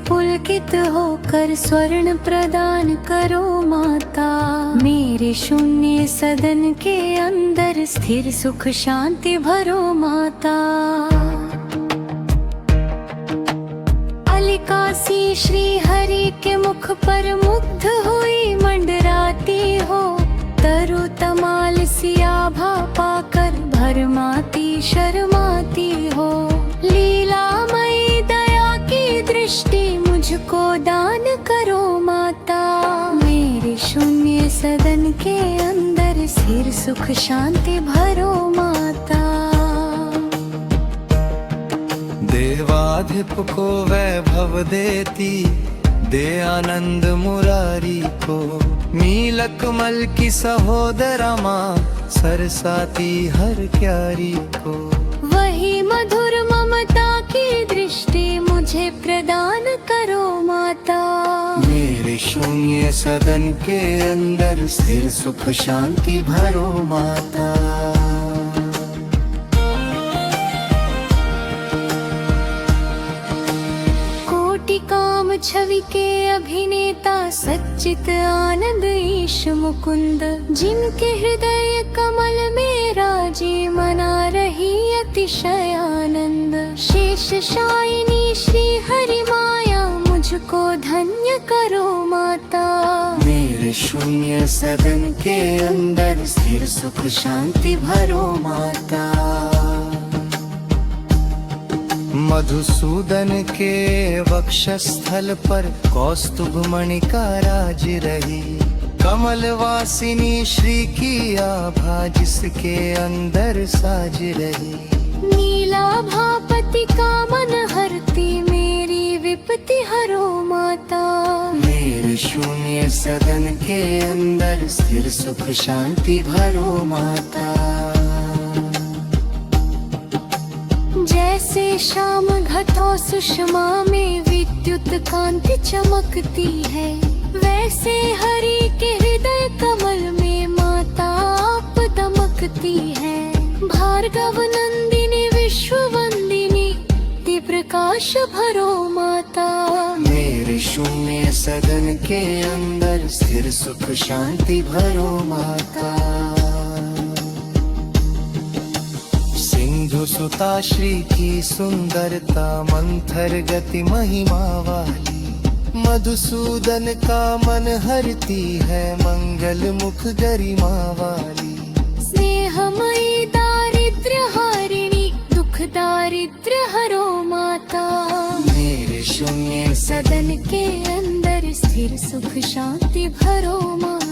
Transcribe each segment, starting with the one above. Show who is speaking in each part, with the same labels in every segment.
Speaker 1: पुलकित होकर स्वर्ण प्रदान करो माता। मेरे शून्य सदन के अंदर स्थिर सुख शांति भरो माता। काशी श्री हरि के मुख पर मुग्ध हुई मंडराती हो। तरु तमाल सियाभा पाकर भरमाती शर्माती हो। लीलामयी दया की दृष्टि मुझको दान करो माता। मेरे शून्य सदन के अंदर स्थिर सुख शांति भरो माता।
Speaker 2: देवाधिप को वैभव देती, दे आनंद मुरारी को। नीलकमल की सहोदरा माँ, सरसाती हर क्यारी को।
Speaker 1: वही मधुर ममता की दृष्टि मुझे प्रदान करो माता।
Speaker 2: मेरे शून्य सदन के अंदर स्थिर सुख शांति भरो माता।
Speaker 1: काम छवि के अभिनेता सच्चित आनंद ईश मुकुंद। जिनके हृदय कमल में राजी मना रही अतिशय आनंद। शेष शायिनी श्री हरि माया मुझको धन्य करो माता।
Speaker 2: मेरे शून्य सदन के अंदर स्थिर सुख शांति भरो माता। मधुसूदन के वक्षस्थल पर कौस्तुभ मणि का राज रही। कमल वासिनी श्री की आभा जिसके अंदर साज रही।
Speaker 1: नीलाभापति का मन हरती मेरी विपत्ति हरो माता।
Speaker 2: मेरे शून्य सदन के अंदर स्थिर सुख शांति भरो माता।
Speaker 1: जैसे शाम घटों सुषमा में विद्युत कांति चमकती है। वैसे हरि के हृदय कमल में माता आप दमकती है। भार्गव नंदिनी विश्व वंदिनी दी प्रकाश भरो माता।
Speaker 2: मेरे शून्य सदन के अंदर स्थिर सुख शांति भरो माता। सिंधु सुता श्री की सुंदरता मंथर गति महिमा वाली। मधुसूदन का मन हरती है मंगल मुख गरिमा वाली।
Speaker 1: स्नेहमयी दारिद्र्य हारिणी दुख दारिद्र्य हरो माता।
Speaker 2: मेरे शून्य
Speaker 1: सदन के अंदर स्थिर सुख शांति भरो माता।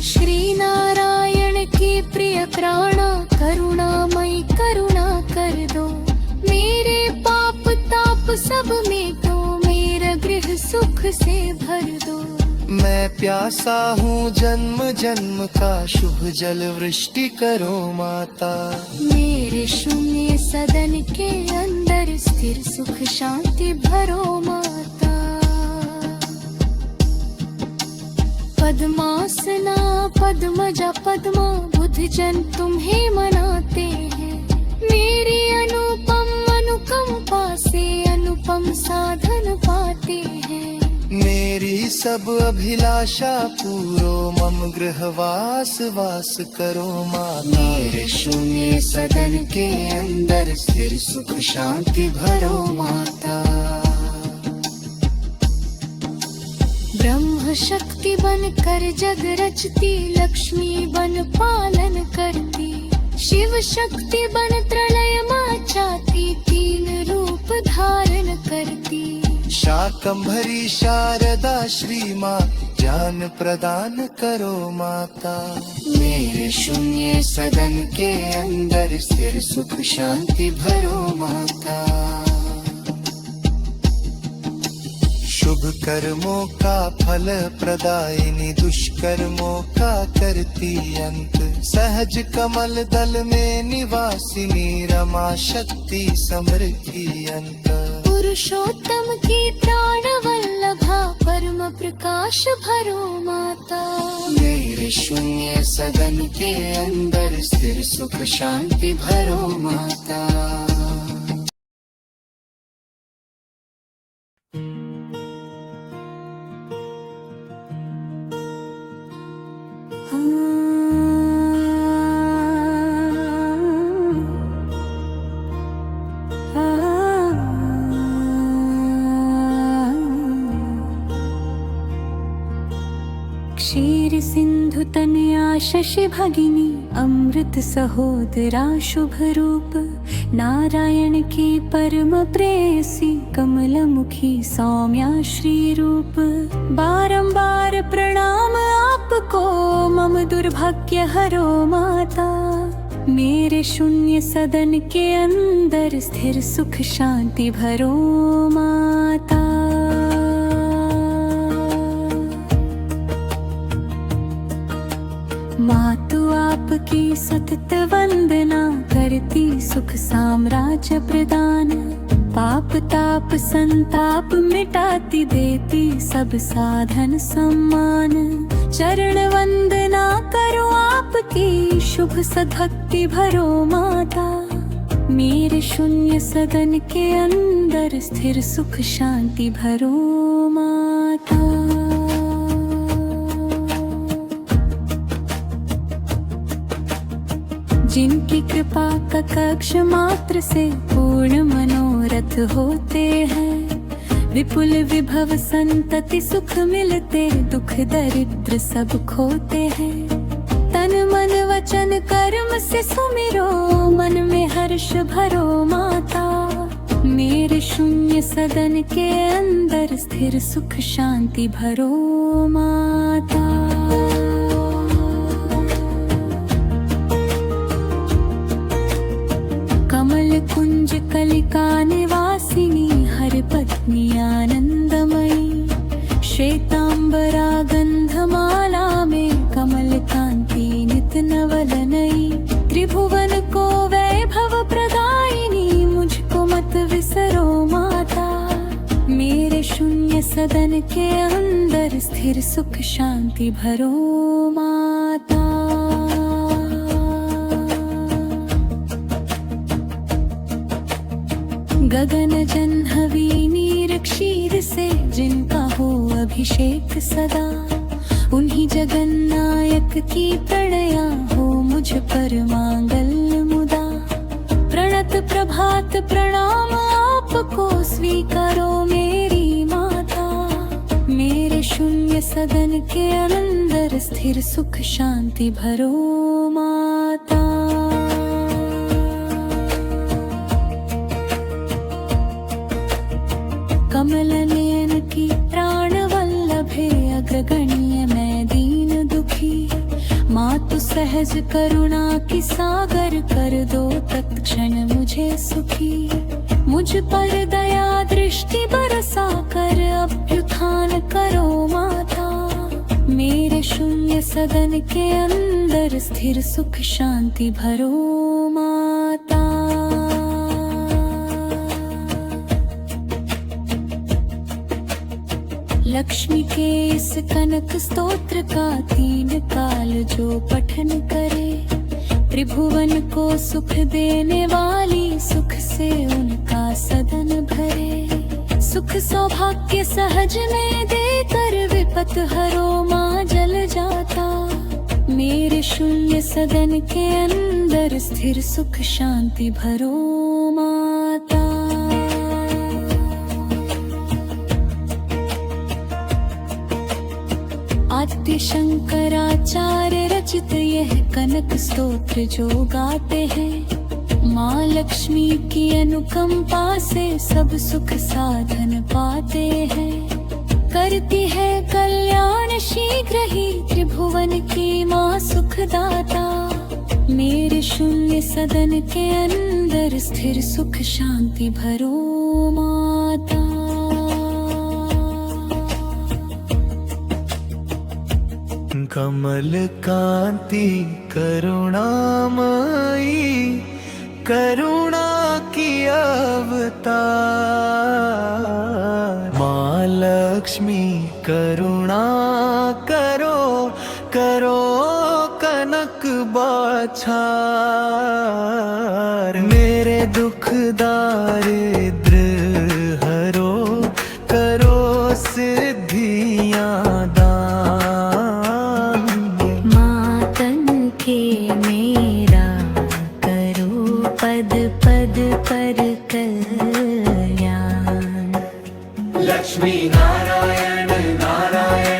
Speaker 1: श्री नारायण की प्रिय प्राणा करुणामयी करुणा कर दो। मेरे पाप ताप सब में तो मेरा गृह सुख से भर दो।
Speaker 2: मैं प्यासा हूँ जन्म जन्म का शुभ जल वृष्टि करो माता।
Speaker 1: मेरे शून्य सदन के अंदर स्थिर सुख शांति भरो माता। पद्मासना पद्मजा पद्मा बुध जन तुम्हें मनाते हैं। मेरी अनुपम अनुकंपा से अनुपम साधन पाते हैं।
Speaker 2: मेरी सब अभिलाषा पूरो मम गृहवास वास करो माता।
Speaker 1: मेरे शून्य सदन के अंदर स्थिर सुख शांति भरो माता। ब्रह्म शक्ति बन कर जग रचती, लक्ष्मी बन पालन करती। शिव शक्ति बन प्रलय मचाती, तीन रूप धारण करती।
Speaker 2: शाकंभरी शारदा श्री माँ ज्ञान प्रदान करो माता।
Speaker 1: मेरे शून्य सदन के अंदर स्थिर सुख शांति भरो माता।
Speaker 2: शुभ कर्मों का फल प्रदायिनी, दुष्कर्मों का करती अंत। सहज कमल दल में निवासिनी, रमा शक्ति समृद्धि अंत।
Speaker 1: पुरुषोत्तम की प्राण वल्लभा, परम प्रकाश भरो माता।
Speaker 2: मेरे शून्य सदन के अंदर स्थिर सुख शांति भरो माता।
Speaker 1: क्षीर सिंधु तनया शशि भगिनी अमृत सहोदरा शुभ रूप नारायण की परम प्रेयसी कमल मुखी सौम्या श्री रूप बारंबार प्रणाम आपको मम दुर्भाग्य हरो माता मेरे शून्य सदन के अंदर स्थिर सुख शांति भरो माता। मातु आपकी सतत वंदना करती सुख साम्राज्य प्रदान पाप ताप संताप मिटाती देती सब साधन सम्मान चरण वंदना करो आपकी शुभ सद्भक्ति भरो माता मेरे शून्य सदन के अंदर स्थिर सुख शांति भरो माता। जिनकी कृपा का कक्ष मात्र से पूर्ण मनोरथ होते हैं विपुल विभव संतति सुख मिलते दुख दरिद्र सब खोते हैं तन मन वचन कर्म से सुमिरो मन में हर्ष भरो माता मेरे शून्य सदन के अंदर स्थिर सुख शांति भरो माता। कमल कुंज कलिका निवासिनी हर पत्नी आनंदमयी श्वेतांबरा गंधमाला में कमल कांति नित नवलनई त्रिभुवन को वैभव प्रदायिनी मुझको मत विसरो माता मेरे शून्य सदन के अंदर स्थिर सुख शांति भरो माता। गगन जन्हवी नीर क्षीर से जिनका हो अभिषेक सदा उन्हीं जगन्नायक की प्रणया हो मुझ पर मांगल्य मुदा प्रणत प्रभात प्रणाम आपको स्वीकारो मेरी माता मेरे शून्य सदन के अंदर स्थिर सुख शांति भरो माता। कमल नयन की प्राण वल्लभे अग्रगण्य मैं दीन दुखी मातु सहज करुणा की सागर कर दो तत्क्षण मुझे सुखी मुझ पर दया दृष्टि बरसा कर अभ्युत्थान करो माता मेरे शून्य सदन के अंदर स्थिर सुख शांति भरो माता। लक्ष्मी के इस कनक स्तोत्र का 3 काल जो पठन करे त्रिभुवन को सुख देने वाली सुख से उनका सदन भरे सुख सौभाग्य सहज में देकर विपत हरो माँ जल जाता मेरे शून्य सदन के अंदर स्थिर सुख शांति भरो माता। आद्य शंकराचार्य रचित यह कनक स्तोत्र जो गाते हैं माँ लक्ष्मी की अनुकंपा से सब सुख साधन पाते हैं करती है कल्याण शीघ्र ही त्रिभुवन की माँ सुखदाता मेरे शून्य सदन के अंदर स्थिर सुख शांति भरो माता।
Speaker 2: कमल कांति करुणामयी करुणा की अवतार माँ लक्ष्मी करुणा करो करो कनक बाछार मेरे दुख दारिद्र हरो करो सिद्धियां
Speaker 1: पद पद पर कल्याण।
Speaker 2: लक्ष्मी नारायण नारायण